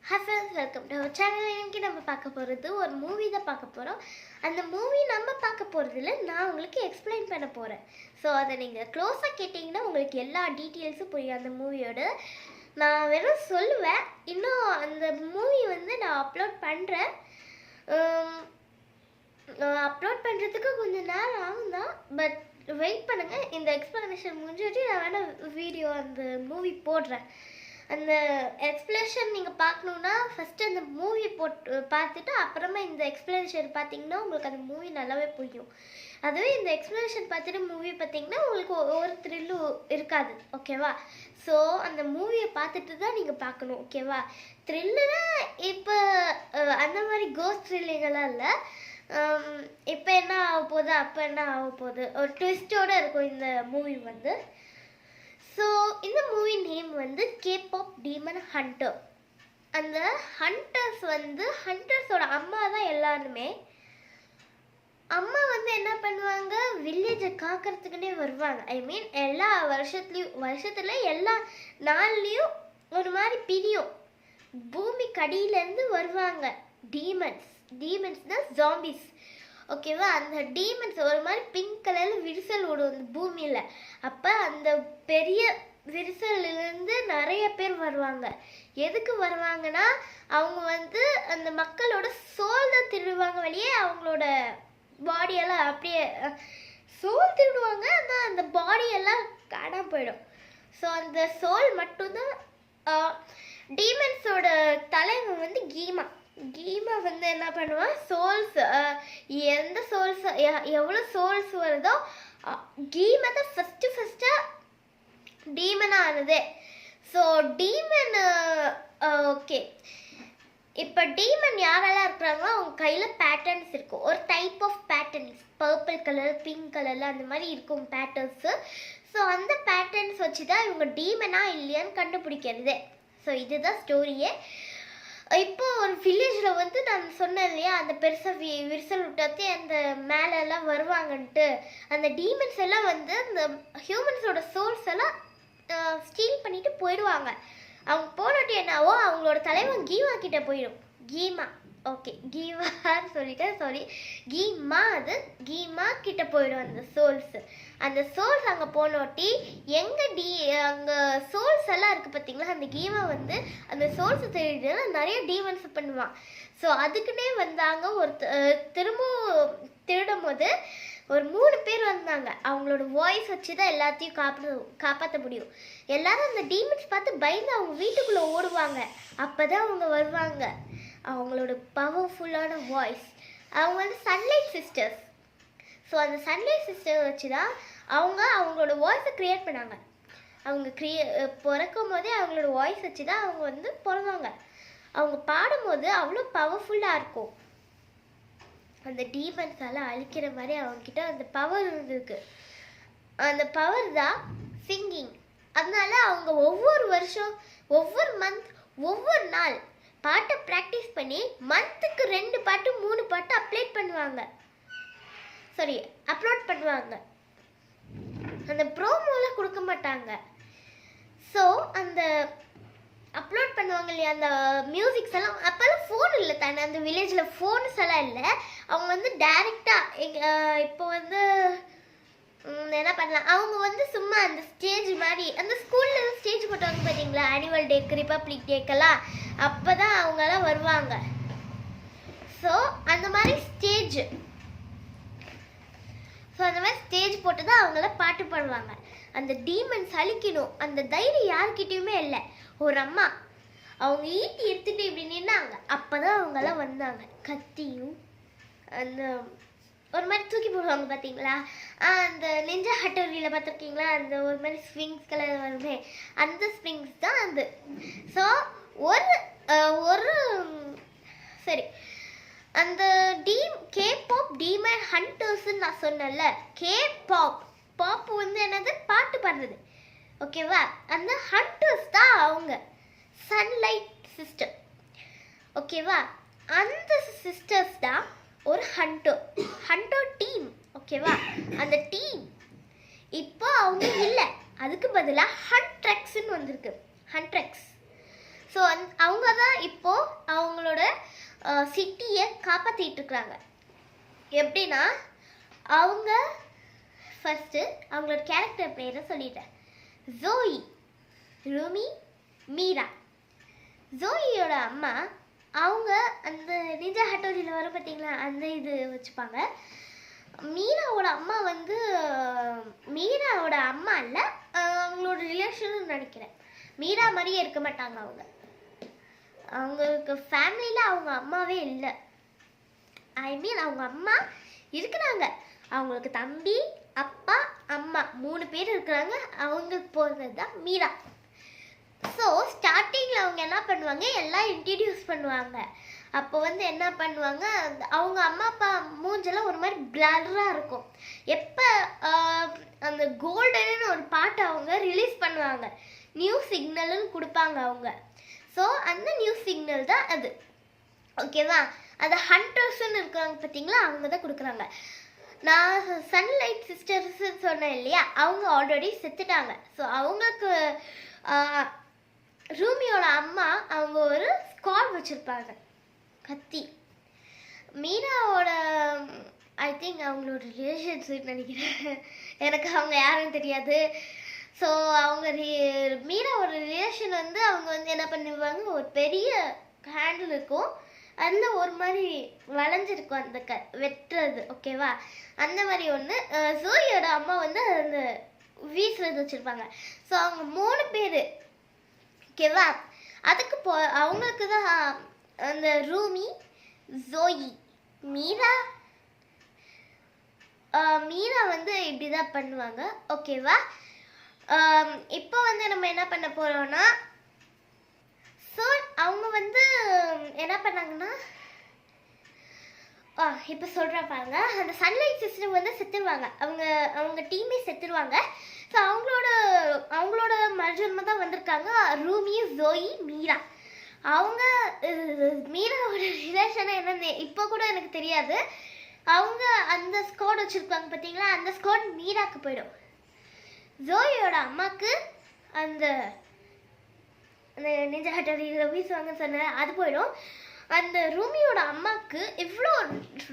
Hi friends, welcome to our channel. இன்னைக்கு நம்ம பார்க்க போகிறது ஒரு மூவி தான் பார்க்க போகிறோம். அந்த மூவி நம்ம பார்க்க போகிறதுல நான் உங்களுக்கு எக்ஸ்பிளைன் பண்ண போகிறேன். ஸோ அதை நீங்கள் க்ளோஸாக கேட்டிங்கன்னா உங்களுக்கு எல்லா டீட்டெயில்ஸும் புரியும் அந்த மூவியோட. நான் வெறும் சொல்லுவேன், இன்னும் அந்த மூவி நான் அப்லோட் பண்ணுறேன். அப்லோட் பண்ணுறதுக்கு கொஞ்சம் நேரம் ஆகும் தான், பட் வெயிட் பண்ணுங்கள். இந்த எக்ஸ்ப்ளனேஷன் முடிஞ்சிட்டு நான் வேணால் வீடியோ அந்த மூவி போடுறேன். அந்த எக்ஸ்பிளேஷன் நீங்கள் பார்க்கணுன்னா ஃபஸ்ட்டு அந்த மூவி பார்த்துட்டு அப்புறமா இந்த எக்ஸ்பிளனேஷன் பார்த்தீங்கன்னா உங்களுக்கு அந்த மூவி நல்லாவே புரியும். அதுவே இந்த எக்ஸ்பிளனேஷன் பார்த்துட்டு மூவி பார்த்தீங்கன்னா உங்களுக்கு ஒரு த்ரில்லும் இருக்காது, ஓகேவா? ஸோ அந்த மூவியை பார்த்துட்டு தான் நீங்கள் பார்க்கணும், ஓகேவா? த்ரில்லுனா இப்போ அந்த மாதிரி கோஸ்ட் த்ரில்லிங்கெல்லாம் இல்லை. இப்போ என்ன ஆக போகுது, அப்போ என்ன ஆக போகுது, ஒரு ட்விஸ்டோடு இருக்கும் இந்த மூவி ஸோ இந்த movie name K-pop Demon Hunter. அந்த ஹண்டர்ஸ் ஹண்டர்ஸோட அம்மா தான் எல்லாருமே. அம்மா என்ன பண்ணுவாங்க, வில்லேஜை காக்கிறதுக்குன்னே வருவாங்க. ஐ மீன் எல்லா வருஷத்துல எல்லா நாள்லேயும் ஒரு மாதிரி பிரியும். பூமி கடியிலேருந்து வருவாங்க டீமன்ஸ்னா ஜாம்பிஸ், ஓகேவா? அந்த டீமன்ஸ் ஒரு மாதிரி பிங்க் கலரில் விரிசல் விடும் அந்த பூமியில். அப்போ அந்த பெரிய விரிசல்லேருந்து நிறைய பேர் வருவாங்க. எதுக்கு வருவாங்கன்னா அவங்க அந்த மக்களோட சோல் தான் திருடுவாங்க வெளியே. அவங்களோட பாடியெல்லாம் அப்படியே சோல் திருடுவாங்க, ஆனால் அந்த பாடியெல்லாம் காணாமல் போயிடும். ஸோ அந்த சோல் மட்டும்தான். டீமன்ஸோட தலைவன் கீமா என்ன பண்ணுவான், சோல்ஸ் எந்த சோல்ஸ் எவ்வளோ சோல்ஸ் வருதோ கீமா தான் ஃபஸ்ட்டாக டீமனாக ஆனது. ஸோ டீமன் ஓகே, இப்போ டீமன் யாரெல்லாம் இருக்கிறாங்களோ அவங்க கையில் பேட்டர்ன்ஸ் இருக்கும். ஒரு type of patterns, purple colour, pink கலரில் அந்த மாதிரி இருக்கும் பேட்டர்ன்ஸு. ஸோ அந்த பேட்டர்ன்ஸ் வச்சு தான் இவங்க டீமனா இல்லையான்னு கண்டுபிடிக்கிறது. ஸோ இதுதான் ஸ்டோரியே. இப்போ ஒரு வில்லேஜில் நான் சொன்னேன் இல்லையா, அந்த பெருசாக விரிசல் விட்டாத்தே அந்த மேலெல்லாம் வருவாங்கன்ட்டு. அந்த டீமன்ஸ் எல்லாம் அந்த ஹியூமன்ஸோட சோல்ஸ் எல்லாம் ஸ்டீல் பண்ணிட்டு போயிடுவாங்க. அவங்க போனட்டு என்னாவோ அவங்களோட தலைவன் கீமா கிட்ட போயிடும். கீமா கீவான்னு சொல்லிட்டேன், சாரி, கீமா கிட்ட போயிடும் அந்த சோல்ஸ் அங்கே போனோட்டி அங்கே சோல்ஸ் எல்லாம் இருக்குது பார்த்தீங்களா. அந்த கீமா அந்த சோல்ஸை திருடுனா நிறைய டீமன்ஸ் பண்ணுவான். ஸோ அதுக்குன்னே வந்தாங்க. திரும்ப திருடும் போது ஒரு 3 பேர் வந்தாங்க. அவங்களோட வாய்ஸ் வச்சு தான் எல்லாத்தையும் காப்பாற்ற முடியும். எல்லாரும் அந்த டீமன்ஸ் பார்த்து பயந்து அவங்க வீட்டுக்குள்ளே ஓடுவாங்க. அப்போ தான் அவங்க வருவாங்க. அவங்களோட பவர்ஃபுல்லான வாய்ஸ். அவங்க சன்லைட் சிஸ்டர்ஸ். ஸோ அந்த சன்லைட் சிஸ்டர் வச்சு தான் அவங்களோட வாய்ஸை க்ரியேட் பண்ணாங்க. அவங்க பிறக்கும் போதே அவங்களோட வாய்ஸ் வச்சு தான் அவங்க பிறந்தாங்க. அவங்க பாடும்போது அவ்வளோ பவர்ஃபுல்லாக இருக்கும். அந்த டீமன்ஸால் அழிக்கிற மாதிரி அவங்கக்கிட்ட அந்த பவர் இருந்திருக்கு. அந்த பவர் தான் சிங்கிங். அதனால அவங்க ஒவ்வொரு வருஷம், ஒவ்வொரு மந்த், ஒவ்வொரு நாள் பாட்டை ப்ராக்டிஸ் பண்ணி மந்த்துக்கு 2 பாட்டு 3 பாட்டு அப்லோட் பண்ணுவாங்க. அந்த ப்ரோமோலாம் கொடுக்க மாட்டாங்க. ஸோ அந்த அப்லோட் பண்ணுவாங்க இல்லையா, அந்த மியூசிக்ஸ் எல்லாம். அப்போல்லாம் ஃபோன் இல்லை தானே, அந்த வில்லேஜில் ஃபோன்ஸ் எல்லாம் இல்லை. அவங்க டைரெக்டாக இப்போ என்ன பண்ணலாம், அவங்க சும்மா அந்த ஸ்டேஜ் மாதிரி, அந்த ஸ்கூலில் ஸ்டேஜ் போட்டவங்க பார்த்தீங்களா, ஆனுவல் டேக்கு, ரிப்பப்ளிக் டேக்கெல்லாம், அப்போ தான் அவங்கெல்லாம் வருவாங்க. ஸோ அந்த மாதிரி ஸ்டேஜ் போட்டு தான் அவங்களாம் பாட்டு பாடுவாங்க. அந்த டீமன்ஸ் அழிக்கணும் அந்த தைரியம் யாருக்கிட்டையுமே இல்லை. ஒரு அம்மா அவங்க ஈட்டி எடுத்துட்டு இப்படி நின்னாங்க. அப்போ தான் அவங்கெல்லாம் வந்தாங்க. கத்தியும் அந்த ஒரு மாதிரி தூக்கி போடுவாங்க பார்த்தீங்களா, அந்த நெஞ்ச ஹட்டோரியில் பார்த்துருக்கீங்களா, அந்த ஒரு மாதிரி ஸ்விங்ஸ் கலர் வருமே, அந்த ஸ்விங்ஸ் தான் அது. ஸோ ஒரு சரி, அந்த K-pop Demon Hunters நான் சொன்னல, K-pop என்னது, பாட்டு பாடுறது, ஓகேவா? அந்த ஹண்டர்ஸ் தான் அவங்க சன்லைட் சிஸ்டர், ஓகேவா? அந்த சிஸ்டர்ஸ் தான் ஒரு ஹண்டர் டீம், ஓகேவா? அந்த டீம் இப்போ அவங்க இல்லை, அதுக்கு பதிலாக ஹண்ட்ரெக்ஸ்ன்னு வந்திருக்கு. ஹண்ட்ரெக்ஸ். ஸோ அவங்க தான் இப்போது சிட்டியை காப்பாற்றிட்டு இருக்கிறாங்க. எப்படின்னா அவங்க ஃபஸ்ட்டு அவங்களோட கேரக்டர் பேரை சொல்லிட்டேன். ஜோயி, ரூமி, மீரா. ஜோயியோட அம்மா அவங்க அந்த நிஞ்சா ஹட்டோரியில் வரும் பார்த்தீங்களா, அந்த இது வச்சுப்பாங்க. மீராவோட அம்மா வந்து மீராவோட அம்மா இல்லை, அவங்களோட ரிலேஷன் நினைக்கிறேன். மீரா மாதிரியே இருக்க மாட்டாங்க அவங்க. அவங்களுக்கு ஃபேமிலியில் அவங்க அம்மாவே இல்லை. ஐ மீன் அவங்க அம்மா இருக்கிறாங்க, அவங்களுக்கு தம்பி, அப்பா, அம்மா 3 பேர் இருக்கிறாங்க. அவங்களுக்கு போகிறது தான் மீரா. ஸோ ஸ்டார்டிங்கில் அவங்க என்ன பண்ணுவாங்க, எல்லாம் இன்ட்ரடியூஸ் பண்ணுவாங்க. அப்போ வந்து என்ன பண்ணுவாங்க, அவங்க அம்மா அப்பா மூஞ்செல்லாம் ஒரு மாதிரி பிளராக இருக்கும். எப்போ அந்த கோல்டன்னு ஒரு பாட்டை அவங்க ரிலீஸ் பண்ணுவாங்க, நியூ சிக்னல்னு கொடுப்பாங்க அவங்க. ஸோ அந்த நியூ சிக்னல் தான் அது, ஓகேவா? அது ஹண்டர்ஸ்ன்னு இருக்கிறாங்க பார்த்தீங்களா, அவங்க தான் கொடுக்குறாங்க. நான் சன்லைட் சிஸ்டர்ஸ் சொன்னேன் இல்லையா, அவங்க ஆல்ரெடி செத்துட்டாங்க. ஸோ அவங்களுக்கு ரூமியோட அம்மா அவங்க ஒரு ஸ்காட் வச்சுருப்பாங்க, கத்தி. மீராவோட ஐ திங்க் அவங்களோட ரிலேஷன்ஷிப் நினைக்கிறேன், எனக்கு அவங்க யாருன்னு தெரியாது. ஸோ அவங்க மீராவோட ரிலேஷன் வந்து அவங்க வந்து என்ன பண்ணுவாங்க, ஒரு பெரிய ஹேண்டில் இருக்கும், அதில் ஒரு மாதிரி வளைஞ்சிருக்கும் அந்த வெட்டுறது, ஓகேவா? அந்த மாதிரி ஒன்று. ஜோயியோட அம்மா வந்து அந்த வீசுறது வச்சுருப்பாங்க. ஸோ அவங்க 3 பேர், ஓகேவா? அதுக்கு அவங்களுக்கு தான் அந்த ரூமி, ஜோயி, மீரா மீரா வந்து இப்படி தான் பண்ணுவாங்க, ஓகேவா? இப்போ வந்து நம்ம என்ன பண்ண போகிறோம்னா, ஸோ அவங்க வந்து என்ன பண்ணாங்கன்னா, இப்போ சொல்கிறேன் பாருங்க. அந்த சன்லைட் சிஸ்டம் வந்து செத்துருவாங்க, அவங்க டீமே செத்துருவாங்க. ஸோ அவங்களோட மர்ஜன்மா தான் வந்திருக்காங்க, ரூமி, ஜோயி, மீரா. அவங்க மீராவோட ரிலேஷனை என்னன்னு இப்போ கூட எனக்கு தெரியாது. அவங்க அந்த ஸ்குவாட் வச்சுருப்பாங்க பார்த்தீங்களா, அந்த ஸ்குவாட் மீராக்கு போயிடும். ஜோயோட அம்மாவுக்கு அந்த நிஞ்சா ஹட்டோரி வீசுவாங்க சொன்னேன், அது போயிடும். அந்த ரூமியோட அம்மாவுக்கு இவ்வளோ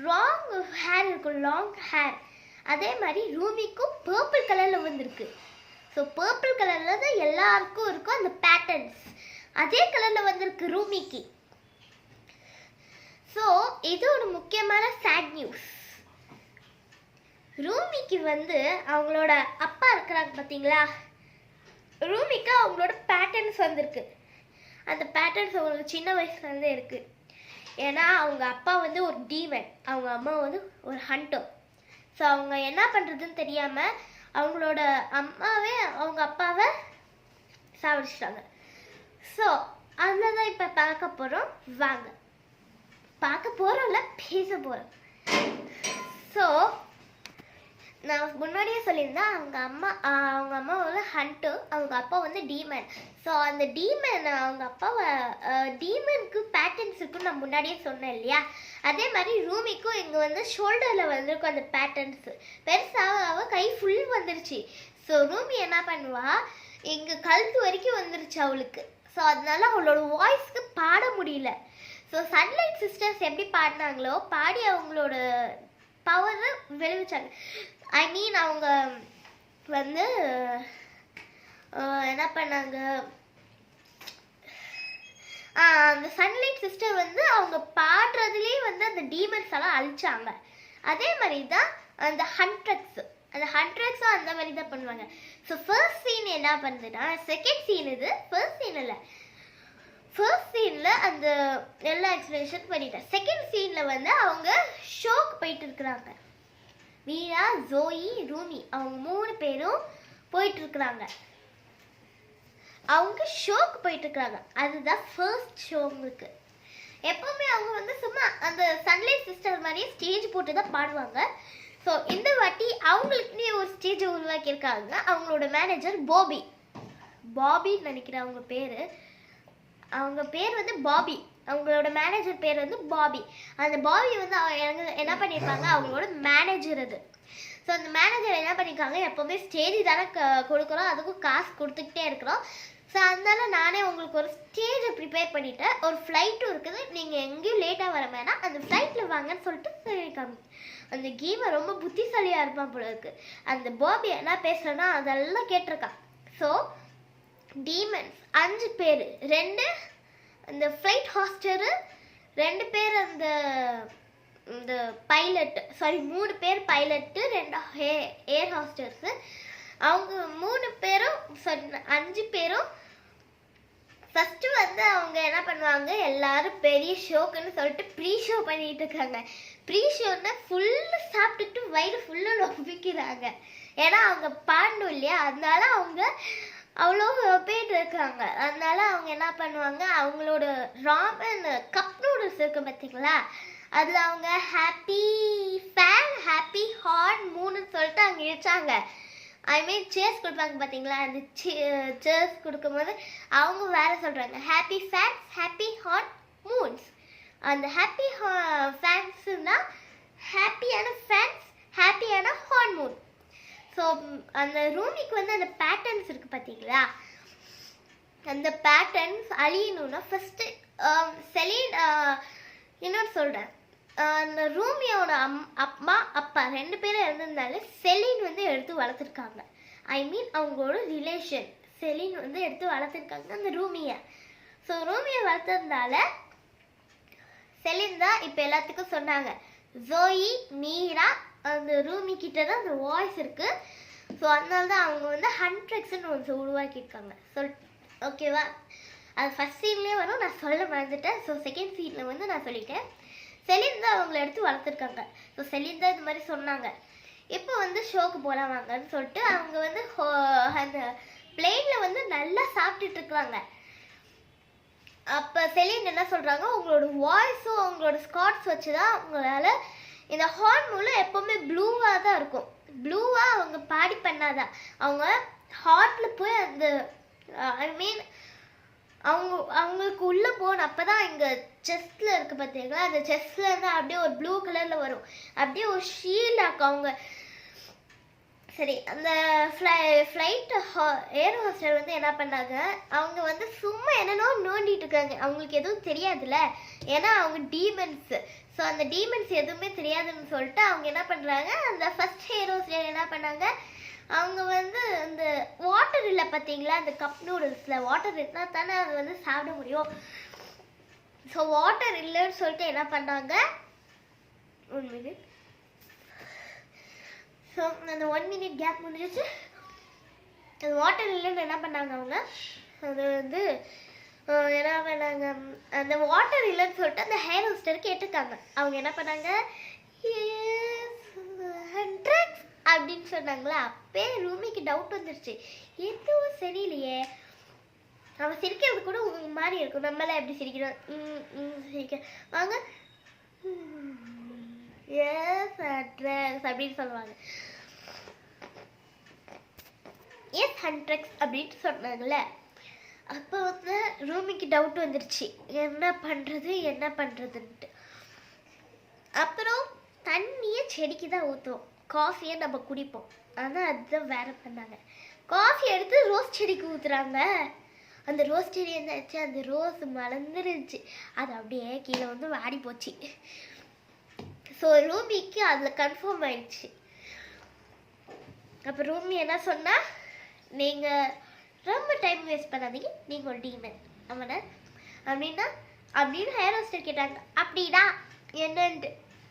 லாங் ஹேர் இருக்கும், லாங் ஹேர். அதே மாதிரி ரூமிக்கும் பர்பிள் கலரில் வந்துருக்கு. ஸோ பர்பிள் கலரில் தான் எல்லாருக்கும் இருக்கும் அந்த பேட்டர்ன்ஸ், அதே கலரில் வந்திருக்கு ரூமிக்கு. ஸோ இது ஒரு முக்கியமான சேட் நியூஸ். ரூமிக்கு வந்து அவங்களோட அப்பா இருக்கிறாங்க பார்த்தீங்களா, ரூமிக்கு அவங்களோட பேட்டர்ன்ஸ் வந்திருக்கு. அந்த பேட்டர்ன்ஸ் அவங்களுக்கு சின்ன வயசுலேருந்தே இருக்குது. ஏன்னா அவங்க அப்பா வந்து ஒரு டீமன், அவங்க அம்மா வந்து ஒரு ஹண்டர். ஸோ அவங்க என்ன பண்ணுறதுன்னு தெரியாமல் அவங்களோட அம்மாவே அவங்க அப்பாவை சாவடிச்சிட்டாங்க. ஸோ அதில் தான் இப்போ பார்க்க போகிறோம். வாங்க பார்க்க போகிறோம்ல, பேச போகிறோம். ஸோ நான் முன்னாடியே சொல்லியிருந்தேன், அவங்க அம்மா வந்து ஹண்டர், அவங்க அப்பா வந்து டீமன். ஸோ அந்த டீமன் அவங்க அப்பாவை டீமனுக்கு பேட்டர்ன்ஸ் இருக்குன்னு நான் முன்னாடியே சொன்னேன் இல்லையா, அதே மாதிரி ரூமிக்கும் இங்கே வந்து ஷோல்டரில் வந்திருக்கும் அந்த பேட்டர்ன்ஸ். பெருசாக கை ஃபுல் வந்துருச்சு. ஸோ ரூமி என்ன பண்ணுவா, இங்கே கழுத்து வரைக்கும் வந்துருச்சு அவளுக்கு. ஸோ அதனால அவளோட வாய்ஸ்க்கு பாட முடியல. ஸோ சன்லைட் சிஸ்டர்ஸ் எப்படி பாடினாங்களோ பாடி அவங்களோட பவரை விளைவிச்சாங்க. ஐ மீன் அவங்க வந்து என்ன பண்ணாங்க, அந்த சன்லைட் சிஸ்டர் வந்து அவங்க பாடுறதுலேயே வந்து அந்த டீமன்ஸ் எல்லாம் அழிச்சாங்க. அதே மாதிரி தான் அந்த ஹண்ட்ரக்ஸும் அந்த மாதிரி தான் பண்ணுவாங்க. ஸோ ஃபர்ஸ்ட் சீன் என்ன பண்ணுதுன்னா, செகண்ட் சீன் இது, ஃபர்ஸ்ட் சீன் இல்லை. ஃபர்ஸ்ட் சீனில் அந்த எல்லா எக்ஸ்பிளேஷன் பண்ணிட்டேன். செகண்ட் சீனில் வந்து அவங்க ஷோக்கு போயிட்டு இருக்கிறாங்க. மீரா, ஜோயி, ரூமி அவங்க 3 பேரும் போயிட்டுருக்குறாங்க. அவங்க ஷோக்கு போயிட்டுருக்குறாங்க. அதுதான் ஃபர்ஸ்ட் ஷோ. அவங்களுக்கு எப்போவுமே அவங்க வந்து சும்மா அந்த சன்லைட் சிஸ்டர் மாதிரியே ஸ்டேஜ் போட்டு தான் பாடுவாங்க. ஸோ இந்த வாட்டி அவங்களுக்குன்னே ஒரு ஸ்டேஜை உருவாக்கியிருக்காங்க. அவங்களோட மேனேஜர் பாபின்னு நினைக்கிறேன் அவங்க பேர் வந்து பாபி. அவங்களோட மேனேஜர் பேர் வந்து பாபி. அந்த பாபி வந்து என்ன பண்ணியிருப்பாங்க, அவங்களோட மேனேஜர் அது. ஸோ அந்த மேனேஜர் என்ன பண்ணியிருக்காங்க, எப்போவுமே ஸ்டேஜ் தானே கொடுக்குறோம், அதுக்கும் காசு கொடுத்துக்கிட்டே இருக்கிறோம். ஸோ அதனால நானே உங்களுக்கு ஒரு ஸ்டேஜை ப்ரிப்பேர் பண்ணிட்டேன். ஒரு ஃப்ளைட்டும் இருக்குது, நீங்கள் எங்கேயும் லேட்டாக வர வேணாம், அந்த ஃப்ளைட்டில் வாங்கன்னு சொல்லிட்டு சொல்லியிருக்காங்க. அந்த கேமை ரொம்ப புத்திசாலியாக இருப்பான் போல இருக்கு. அந்த பாபி என்ன பேசுகிறேன்னா அதெல்லாம் கேட்டிருக்கான். ஸோ டீமன்ஸ் 5 பேர், 2 அந்த ஃப்ளைட் ஹாஸ்டரு, 2 பேர் அந்த இந்த பைலட், சாரி 3 பேர் பைலட்டு, 2 ஏர் ஹாஸ்டர்ஸு. அவங்க 3 பேரும் சாரி 5 பேரும் ஃபஸ்ட்டு வந்து அவங்க என்ன பண்ணுவாங்க, எல்லாரும் பெரிய ஷோக்குன்னு சொல்லிட்டு ப்ரீ ஷோ பண்ணிட்டு இருக்காங்க. ப்ரீ ஷோன்னா ஃபுல்லு சாப்பிட்டுட்டு வயிறு ஃபுல்லாக நொப்பிக்கிறாங்க. ஏன்னா அவங்க பாடணும் இல்லையா, அதனால அவங்க அவ்வளோ பேர் இருக்காங்க. அதனால அவங்க என்ன பண்ணுவாங்க, அவங்களோட ராமன் கப் நூடுல்ஸ் இருக்கு பார்த்தீங்களா, அதில் அவங்க ஹாப்பி ஃபேன் ஹாப்பி ஹார்ட் 3ன்னு சொல்லிட்டு அங்கே இழுச்சாங்க. ஐ மீன் சேர்ஸ் கொடுப்பாங்க பார்த்தீங்களா, அந்த சேர்ஸ் கொடுக்கும்போது அவங்க வேற சொல்கிறாங்க happy fans happy heart moons. அந்த ஹாப்பி ஃபேன்ஸுன்னா ஹாப்பியான ஃபேன்ஸ் ஹாப்பியான ஹார்ட் மூன். ஸோ அந்த ரூமிக்கு வந்து அந்த பேட்டர்ன்ஸ் இருக்குது பார்த்தீங்களா, அந்த பேட்டர்ன்ஸ் அழியணும்னா ஃபஸ்ட்டு செலீன் இன்னொன்று சொல்கிறேன், அந்த ரூமியோட அம்மா அப்பா 2 பேரும் இருந்திருந்தாலே செலீன் வந்து எடுத்து வளர்த்துருக்காங்க. ஐ மீன் அவங்களோட ரிலேஷன் செலீன் வந்து எடுத்து வளர்த்துருக்காங்க அந்த ரூமியை. ஸோ ரூமியை வளர்த்ததுனால செலீன் தான் இப்போ எல்லாத்துக்கும் சொன்னாங்க. ஜோயி மீரா அந்த ரூமி கிட்ட தான் அந்த வாய்ஸ் இருக்குது. ஸோ அதனால தான் அவங்க வந்து ஹண்ட்ரெக்ஸ்ன்னு ஒன்று உருவாக்கியிருக்காங்க. ஓகேவா, அது ஃபஸ்ட் சீன்லேயே வரும், நான் சொல்ல மறந்துட்டேன். ஸோ செகண்ட் சீனில் வந்து நான் சொல்லிட்டேன். செலீன் தான் அவங்கள எடுத்து வளர்த்துருக்காங்க. ஸோ செலீன் தான் இது மாதிரி சொன்னாங்க. இப்போ வந்து ஷோக்கு போகலாம் வாங்கன்னு சொல்லிட்டு அவங்க வந்து அந்த பிளேனில் வந்து நல்லா சாப்பிட்டுட்டு இருக்கிறாங்க. அப்போ செலீன் என்ன சொல்கிறாங்க, உங்களோட வாய்ஸும் அவங்களோட ஸ்காட்ஸ் வச்சு தான் உங்களால் இந்த ஹார்ன் மூலம் எப்போவுமே ப்ளூவாக தான் இருக்கும். ப்ளூவாக அவங்க பாடி பண்ணாதான் அவங்க ஹார்ட்டில் போய் அந்த ஐ மீன் அவங்களுக்கு உள்ளே போகணும். அப்போ தான் இங்கே செஸ்ட்டில் இருக்குது பார்த்தீங்களா, அந்த செஸ்ட்டில் இருந்தால் அப்படியே ஒரு ப்ளூ கலரில் வரும், அப்படியே ஒரு ஷீல்டாக்கும் அவங்க. சரி, அந்த ஃப்ளைட் ஏர் ஹோஸ்டர் வந்து என்ன பண்ணாங்க, அவங்க வந்து சும்மா என்னென்னோ நோண்டிட்டு இருக்காங்க. அவங்களுக்கு எதுவும் தெரியாதுல்ல, ஏன்னா அவங்க டீமன்ஸு. ஸோ அந்த டீமன்ஸ் எதுவுமே தெரியாதுன்னு சொல்லிட்டு அவங்க என்ன பண்ணுறாங்க, அந்த ஃபர்ஸ்ட் ஏர் ஹோஸ்டர் என்ன பண்ணாங்க, அவங்க வந்து அந்த வாட்டர் இல்லை பார்த்தீங்களா, அந்த கப் நூடுல்ஸில் வாட்டர் இருந்தால் தானே அது வந்து சாப்பிட முடியும். ஸோ வாட்டர் இல்லைன்னு சொல்லிட்டு என்ன பண்ணாங்க, 1 மினிட். ஸோ அந்த 1 மினிட் கேப் முடிஞ்சிச்சு. அது வாட்டர் இல்லைன்னு என்ன பண்ணாங்க அவங்க, அது வந்து என்ன பண்ணாங்க, அந்த வாட்டர் இல்லைன்னு சொல்லிட்டு அந்த ஹேர் ஹோஸ்டர் கேட்டுருக்காங்க. அவங்க என்ன பண்ணாங்க, அப்படின்னு சொன்னாங்களா. அப்பே ரூமிக்கு டவுட் வந்துருச்சு, எதுவும் சரியில்லையே, அவன் சிரிக்கிறது கூட மாதிரி இருக்கும், நம்மளாம் எப்படி சிரிக்கிறோம், சிரிக்க வாங்க எஸ் ஹண்ட்ரக்ஸ் அப்படின்னு சொல்லுவாங்க. எஸ் ஹண்ட்ரக்ஸ் அப்படின்னு சொன்னாங்கல்ல. அப்போ வந்து ரூமிக்கு டவுட் வந்துருச்சு, என்ன பண்ணுறதுன்ட்டு. அப்புறம் தண்ணியை செடிக்கு தான் ஊற்றுவோம், காஃபியை நம்ம குடிப்போம். ஆனால் அதுதான் வேற பண்ணாங்க, காஃபி எடுத்து ரோஸ் செடிக்கு ஊற்றுறாங்க. அந்த ரோஸ் செடி என்னாச்சு, அந்த ரோஸ் மலர்ந்துருந்துச்சு, அது அப்படியே கீழே வந்து வாடி போச்சு. ஸோ ரூமிக்கு அதில் கன்ஃபார்ம் ஆயிடுச்சு. அப்போ ரூமி என்ன சொன்னால், நீங்கள் ரொம்ப டைம் வேஸ்ட் பண்ணாதீங்க, நீங்கள் ஒரு டீமன் அவனை அப்படின்னு ஹேர் ஹோஸ்டர் கேட்டாங்க. அப்படின்னா என்னன்ட்டு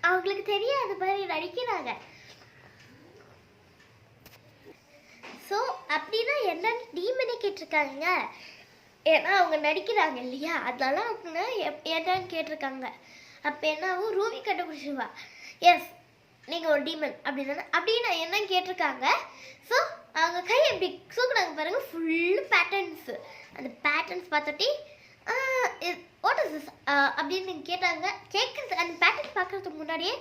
அவங்களுக்கு தெரியாத மாதிரி நடிக்கிறாங்க. ஸோ அப்படின்னா என்னன்னு டீமனே கேட்டிருக்காங்க, ஏன்னா அவங்க நடிக்கிறாங்க இல்லையா, அதனால அவங்க என்னன்னு கேட்டிருக்காங்க. அப்போ என்னாவும் ரூமி கண்டுபிடிச்சிருவா, எஸ் நீங்கள் ஒரு டீமன் அப்படின்னா என்னன்னு கேட்டிருக்காங்க. ஸோ அவங்க கை எப்படி சூக்குனாங்க பாருங்கள், ஃபுல்லு பேட்டர்ன்ஸு. அந்த பேட்டர்ன்ஸ் பார்த்துட்டு வாட் இஸ் திஸ் அப்படின்னு கேட்டாங்க. கேட்குறது அந்த பேட்டர்ன்ஸ் பார்க்குறதுக்கு முன்னாடியே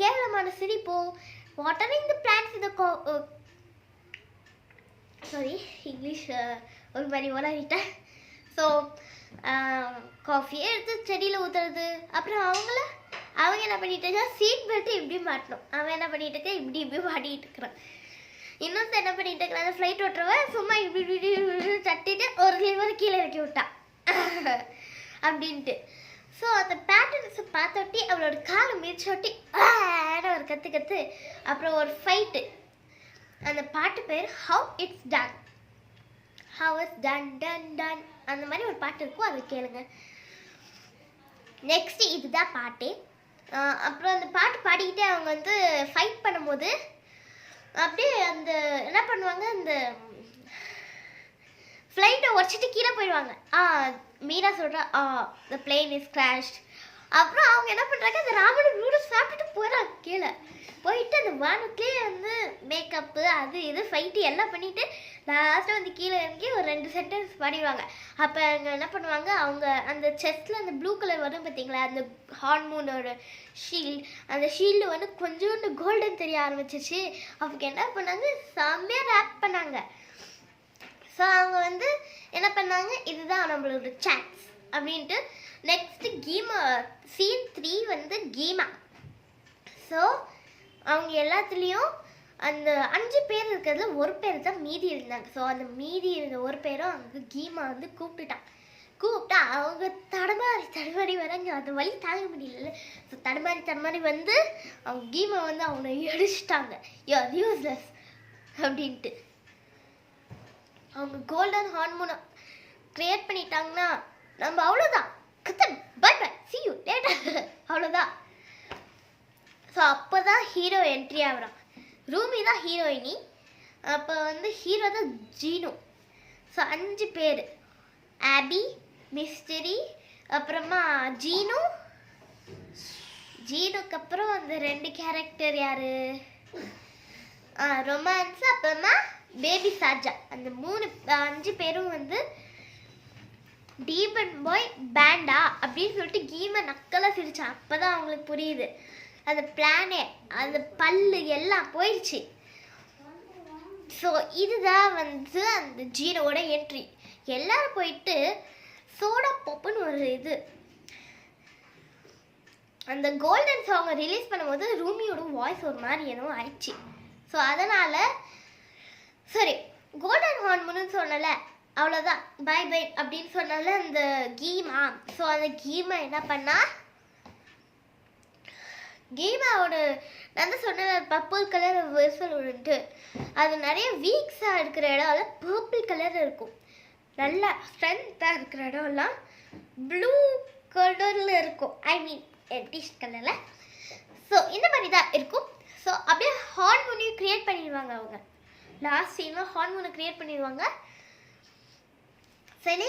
கேவலமான சிரிப்போ வாட்டரிங் தி பிளான்ட்ஸ் இந்த சாரி இங்கிலீஷ் ஒரு மாதிரி ஓடாவிட்டேன். ஸோ காஃபியை எடுத்து செடியில் ஊற்றுறது. அப்புறம் அவங்க என்ன பண்ணிட்டு சீட் பெல்ட்டு இப்படி மாட்டணும், அவன் என்ன பண்ணிட்டு இருக்க இப்படி மாட்டிகிட்டு இருக்கிறான். இன்னொருத்த என்ன பண்ணிட்டு இருக்கிறாங்க, ஃப்ளைட் ஓட்டுறவன் சும்மா இப்படி தட்டிட்டு ஒரு லிவர் கீழே இறக்கி விட்டான் அப்படின்ட்டு. ஸோ அந்த பேட்டர்ன்ஸை பார்த்தோட்டி அவளோட காலை மிதிச்சோட்டி ஒரு கற்று. அப்புறம் ஒரு ஃபைட்டு. அந்த பாட்டு பேர் how it's done, how it's done done done, அந்த மாதிரி ஒரு பாட்டு இருக்கும், அதை கேளுங்க. நெக்ஸ்ட் இதுதான் பாட்டு. அப்புறம் அந்த பாட்டு பாடிக்கிட்டே அவங்க வந்து ஃபைட் பண்ணும்போது அப்படியே அந்த என்ன பண்ணுவாங்க, அந்த ஃப்ளைட்டை உடச்சிட்டு கீழே போயிடுவாங்க. மீரா சொல்கிறா the plane is crashed. அப்புறம் அவங்க என்ன பண்ணுறாங்க, அந்த ராமன் நூடுல்ஸ் சாப்பிட்டுட்டு போகிறாங்க கீழே. போயிட்டு அந்த வானத்துலேயே வந்து மேக்கப்பு அது இது ஃபைட்டு எல்லாம் பண்ணிவிட்டு லாஸ்ட்டாக வந்து கீழே இறங்கி ஒரு 2 சென்டென்ஸ் பாடிடுவாங்க. அப்போ அங்கே என்ன பண்ணுவாங்க, அவங்க அந்த செஸ்ட்டில் அந்த ப்ளூ கலர் வரும் பார்த்தீங்களா, அந்த ஹார்மோனோட ஷீல்டு, அந்த ஷீல்டு வந்து கொஞ்சோண்டு கோல்டன் தெரிய ஆரம்பிச்சிச்சு. அவங்க என்ன பண்ணாங்க, செம்மையாக ரேப் பண்ணாங்க. ஸோ அவங்க வந்து என்ன பண்ணாங்க, இதுதான் நம்மளோட சான்ஸ் அப்படின்ட்டு. நெக்ஸ்ட்டு கீமா சீன் 3 வந்து கீமா. ஸோ அவங்க எல்லாத்துலேயும் அந்த 5 பேர் இருக்கிறதுல ஒரு பேர் தான் மீதி இருந்தாங்க. ஸோ அந்த மீதி இருந்த ஒரு பேரும் அங்கே கீமா வந்து கூப்பிட்டா அவங்க தடுமாறி வராங்க. அந்த வழி தாங்க முடியல. ஸோ தடுமாறி வந்து அவங்க கீமா வந்து அவனை அடிச்சிட்டாங்க, யூஸ்லெஸ் அப்படின்ட்டு. அவங்க கோல்டன் ஹார்மோனை க்ரியேட் பண்ணிட்டாங்கன்னா நம்ம அவ்வளோதான், bye bye see you later அவ்வளோதான். ஸோ அப்போ தான் ஹீரோ என்ட்ரி ஆகிறான். ரூமி தான் ஹீரோயினி. அப்போ வந்து ஹீரோ தான் ஜீனு. ஸோ 5 பேர், ஆபி, மிஸ்டரி, அப்புறமா ஜீனுக்கு அப்புறம் அந்த 2 கேரக்டர் யார், ரொமான்ஸ், அப்புறமா பேபி சாஜா. அந்த 5 பேரும் வந்து டீமன் பாய் பேண்டா அப்படின்னு சொல்லிட்டு கீமை நக்கலாக சிரிச்சான். அப்போ தான் அவங்களுக்கு புரியுது அந்த பிளானே, அந்த பல்லு எல்லாம் போயிடுச்சு. ஸோ இதுதான் வந்து அந்த ஜீனோட என்ட்ரி. எல்லாரும் போயிட்டு சோடா பாப்புன்னு ஒரு இது அந்த கோல்டன் சாங்கை ரிலீஸ் பண்ணும்போது ரூமியோட வாய்ஸ் ஒரு மாதிரி என்னவோ ஆயிடுச்சு. ஸோ அதனால் சரி கோல்டன் ஹார்மோன்னு சொன்னல, அவ்வளோதான் பை பை அப்படின்னு சொன்னால அந்த கீமா. ஸோ அந்த கீமா என்ன பண்ணா, கீமாவோட நான் தான் சொன்னேன் பர்பிள் கலர் வெர்சல் உண்டு, அது நிறைய வீக்ஸாக இருக்கிற இடம்லாம் பர்பிள் கலர் இருக்கும். நல்லா ஸ்ட்ரென்த்தாக இருக்கிற இடம்லாம் ப்ளூ கலரில் இருக்கும், ஐ மீன் எட்டிஷ் கலரில். ஸோ இந்த மாதிரி தான் இருக்கும். ஸோ அப்படியே ஹார்மோனியும் க்ரியேட் பண்ணிடுவாங்க அவங்க. லாஸ்ட் சீனில் ஹார்மோனை க்ரியேட் பண்ணிடுவாங்க. சில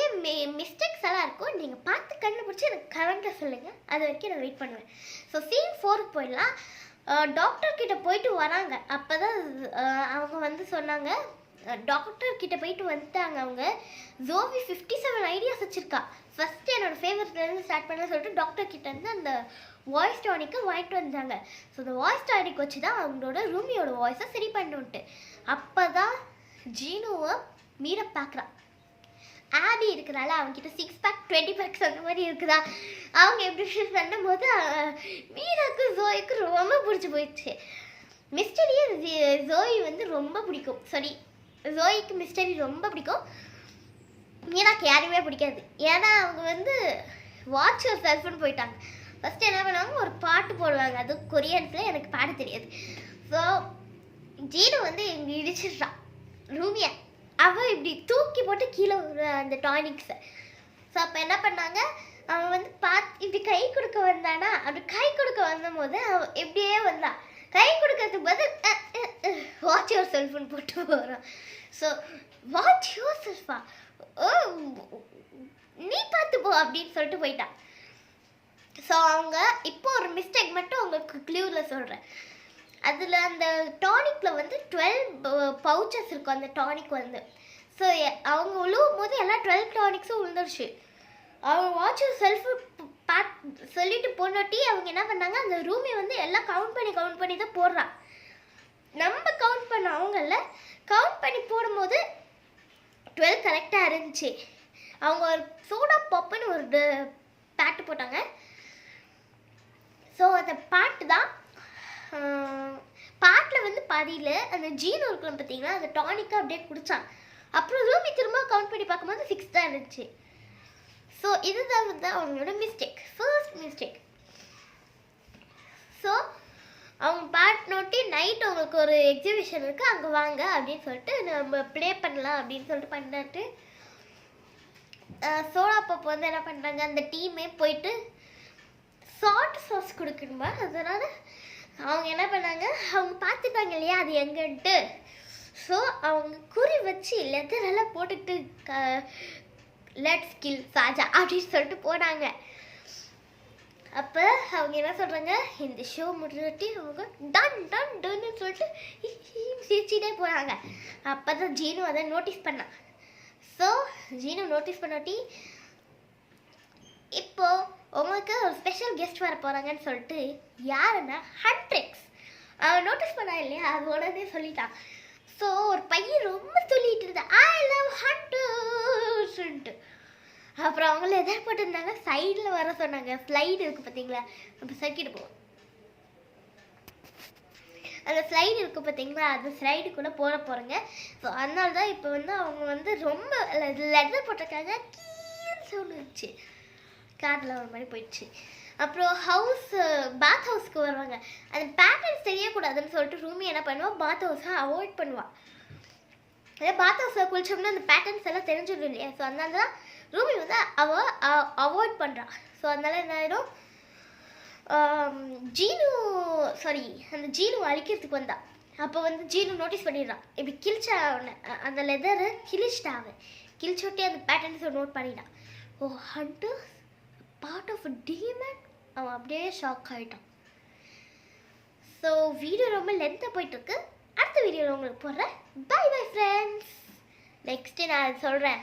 மிஸ்டேக்ஸ் எல்லாம் இருக்கும், நீங்கள் பார்த்து கண்டுபிடிச்சி எனக்கு கமெண்ட்டில் சொல்லுங்கள். அது வரைக்கும் நான் வெயிட் பண்ணுவேன். ஸோ சீன் 4க்கு போயிடலாம். டாக்டர்கிட்ட போயிட்டு வராங்க. அப்போ தான் அவங்க வந்து சொன்னாங்க, டாக்டர்கிட்ட போயிட்டு வந்துட்டாங்க அவங்க. ஜோவி 57 ஐடியாஸ் வச்சுருக்கா. ஃபஸ்ட்டு என்னோடய ஃபேவரட்லேருந்து ஸ்டார்ட் பண்ண சொல்லிட்டு டாக்டர்கிட்ட இருந்து அந்த வாய்ஸ் டானிக்கை வாங்கிட்டு வந்தாங்க. ஸோ அந்த வாய்ஸ் டானிக் வச்சு தான் அவங்களோட ரூமியோட வாய்ஸை சரி பண்ணுன்ட்டு. அப்போ தான் ஜீனுவை மீரை பார்க்குறான். ஆபி இருக்கிறாள், அவங்ககிட்ட 6 பேக் 20 பேக்ஸ் அந்த மாதிரி இருக்குதா. அவங்க எப்படி பண்ணும் போது மீராக்கு ஜோய்க்கு ரொம்ப பிடிச்சி போயிடுச்சு. மிஸ்டரியே ஜோய் வந்து ரொம்ப பிடிக்கும். சாரி, ஜோய்க்கு மிஸ்டரி ரொம்ப பிடிக்கும், மீராக்கு யாருமே பிடிக்காது. ஏன்னா அவங்க வந்து வாட்ச் ஒரு செல்ஃபோன் போயிட்டாங்க. ஃபஸ்ட்டு என்ன பண்ணுவாங்க, ஒரு பாட்டு போடுவாங்க, அது கொரியன்ஸில் எனக்கு பாட தெரியாது. ஸோ ஜீனு வந்து எங்க இடிச்சிடுறான் ரூமியை. அவள் இப்படி தூக்கி போட்டு கீழே அந்த டானிக்ஸை. ஸோ அப்போ என்ன பண்ணாங்க, அவன் வந்து இப்படி கை கொடுக்க வந்தானா, அப்படி கை கொடுக்க வந்தபோது அவன் எப்படியே வந்தான். கை கொடுக்கறதுக்கு பதில் வாட்ச் யுவர் செல்ஃபோன் போட்டு போகிறான். ஸோ வாட்ச் யுவர் செல்ஃபா, ஓ நீ பார்த்து போ அப்படின்னு சொல்லிட்டு போயிட்டான். ஸோ அவங்க இப்போ ஒரு மிஸ்டேக் மட்டும் உங்களுக்கு க்ளூவில் சொல்கிறேன். அதில் அந்த டானிக்கில் வந்து 12 பவுச்சஸ் இருக்கும் அந்த டானிக் வந்து. ஸோ அவங்க உழுவும் போது எல்லாம் 12 டானிக்ஸும் விழுந்துருச்சு. அவங்க வாட்ச் செல்ஃபு சொல்லிட்டு போனோட்டி அவங்க என்ன பண்ணாங்க, அந்த ரூமை வந்து எல்லாம் கவுண்ட் பண்ணி தான் போடுறான். நம்ம கவுண்ட் பண்ண அவங்கள கவுண்ட் பண்ணி போடும்போது 12 கரெக்டாக இருந்துச்சு. அவங்க ஒரு சோடா பாப்புன்னு ஒரு பாட்டு போட்டாங்க. ஸோ அந்த பாட்டு தான் பாட்டில் வந்து பாதியில் அந்த ஜீனோ இருக்கலாம் பார்த்தீங்களா, அந்த டானிக்காக அப்படியே குடித்தான். அப்புறம் ரூமி திரும்ப கவுண்ட் பண்ணி பார்க்கும்போது 6 தான் இருந்துச்சு. ஸோ இதுதான் வந்து அவங்களோட மிஸ்டேக், ஃபர்ஸ்ட் மிஸ்டேக். ஸோ அவங்க பாட் நோட்டி நைட் அவங்களுக்கு ஒரு எக்ஸிபிஷன் இருக்குது, அங்கே வாங்க அப்படின்னு சொல்லிட்டு நம்ம ப்ளே பண்ணலாம் அப்படின்னு சொல்லிட்டு பண்ணிட்டு சோடா பாப் வந்து என்ன பண்ணுறாங்க, அந்த டீமே போயிட்டு சால்ட் சாஸ் கொடுக்கணுமா, அதனால் அவங்க என்ன பண்ணாங்க, அவங்க பார்த்துட்டாங்க இல்லையா அது எங்கன்ட்டு. ஸோ அவங்க குறி வச்சு லெதரெல்லாம் போட்டுக்கிட்டு லெட்ஸ் கில் சாஜா அப்படின்னு சொல்லிட்டு போனாங்க. அப்போ அவங்க என்ன சொல்கிறாங்க, இந்த ஷோ முடிஞ்சாட்டி அவங்க டன் டன் டன்னு சொல்லிட்டு சிரிச்சிட்டே போகிறாங்க. அப்போ தான் ஜீனு அதை நோட்டீஸ் பண்ணான். ஸோ ஜீனு நோட்டீஸ் பண்ணாட்டி இப்போது உங்களுக்கு ஒரு ஸ்பெஷல் கெஸ்ட் வர போகிறாங்கன்னு சொல்லிட்டு யாருன்னா ஹண்ட்ரிக்ஸ். அவன் நோட்டீஸ் பண்ணா இல்லையா, அது உடனே சொல்லிட்டான். ஸோ ஒரு பையன் ரொம்ப சொல்லிட்டு இருந்தா ஐ லவ் ஹண்டர்ஸ்ன்ட்டு. அப்புறம் அவங்கள எதாவது போட்டிருந்தாங்க, சைடில் வர சொன்னாங்க. ஸ்லைடு இருக்குது பார்த்தீங்களா, நம்ம சர்க்கிட்டு போவோம், அந்த ஸ்லைடு இருக்குது பார்த்தீங்களா, அந்த ஸ்லைடுக்குள்ளே போகிறேங்க. ஸோ அதனால தான் இப்போ வந்து அவங்க வந்து ரொம்ப லெதர் போட்டிருக்காங்க. கீழ் சவுண்ட் இருந்துச்சு, காரில் ஒரு மாதிரி போயிடுச்சு. அப்புறம் பாத் ஹவுஸ்க்கு வருவாங்க. அந்த பேட்டர்ன்ஸ் தெரியக்கூடாதுன்னு சொல்லிட்டு ரூமி என்ன பண்ணுவாள், பாத் ஹவுஸை அவாய்ட் பண்ணுவாள். அதே பாத் ஹவுஸில் குளிச்சோம்னா அந்த பேட்டர்ன்ஸ் எல்லாம் தெரிஞ்சிடும் இல்லையா. ஸோ அதனால தான் ரூமி வந்து அவாய்ட் பண்ணுறான். ஸோ அதனால என்ன ஆகிடும், அந்த ஜீனு அழிக்கிறதுக்கு வந்தா. அப்போ வந்து ஜீனு நோட்டீஸ் பண்ணிடுறான், இப்படி கிழிச்சா அந்த லெதரு கிழிச்சிட்டாங்க. கிழிச்சோட்டே அந்த பேட்டர்ன்ஸை நோட் பண்ணிட்டான். Oh hunters part of a demon. அவன் அப்படியே ஷாக் ஆகிட்டான். ஸோ வீடியோ ரொம்ப லென்த்தாக போயிட்டுருக்கு. அடுத்த வீடியோவில் உங்களுக்கு போடுறேன். By bye friends. நெக்ஸ்ட்டு நான் சொல்கிறேன்,